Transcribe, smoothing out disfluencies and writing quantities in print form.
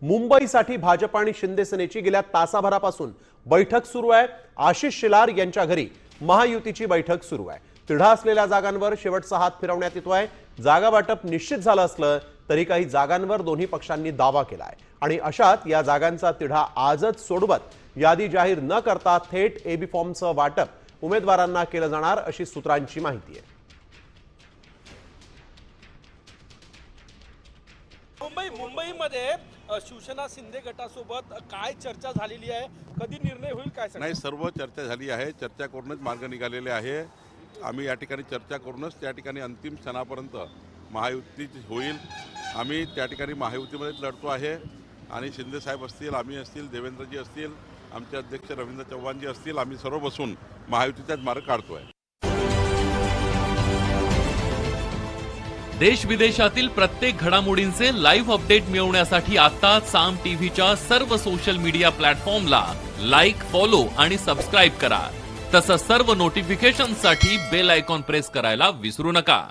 मुंबईसाठी भाजप आणि शिंदे सेनेची गेल्या तासाभरापासून बैठक सुरू आहे। आशिष शेलार यांच्या घरी महायुतीची बैठक सुरू आहे। तिढा असलेल्या जागांवर शेवटचा हात फिरवण्यात येतोय। जागा वाटप निश्चित झालं असलं तरी काही जागांवर दोन्ही पक्षांनी दावा केलाय आणि अशात या जागांचा तिढा आजच सोडवत यादी जाहीर न करता थेट एबी फॉर्मचं वाटप उमेदवारांना केलं जाणार अशी सूत्रांची माहिती आहे। मुंबईमध्ये शिवसेना शिंदे गटासोबत काय चर्चा झालेली आहे, कधी निर्णय होईल काय? नाही, सर्व चर्चा झाली आहे। चर्चा करूनच मार्ग निघालेले आहे। आम्ही या ठिकाणी चर्चा करूनच त्या ठिकाणी अंतिम क्षणापर्यंत महायुती होईल। आम्ही त्या ठिकाणी महायुतीमध्येच लढतो आहे आणि शिंदे साहेब असतील, आम्ही असतील, देवेंद्रजी असतील, आमचे अध्यक्ष रवींद्र चव्हाणजी असतील, आम्ही सर्व बसून महायुतीचाच मार्ग काढतोय। देश विदेशातील प्रत्येक घडामोडींचे लाईव्ह अपडेट मिळवण्यासाठी आता साम टीव्हीच्या सर्व सोशल मीडिया प्लॅटफॉर्मला लाईक, फॉलो आणि सबस्क्राईब करा। तसंच सर्व नोटिफिकेशनसाठी बेल आयकॉन प्रेस करायला विसरू नका।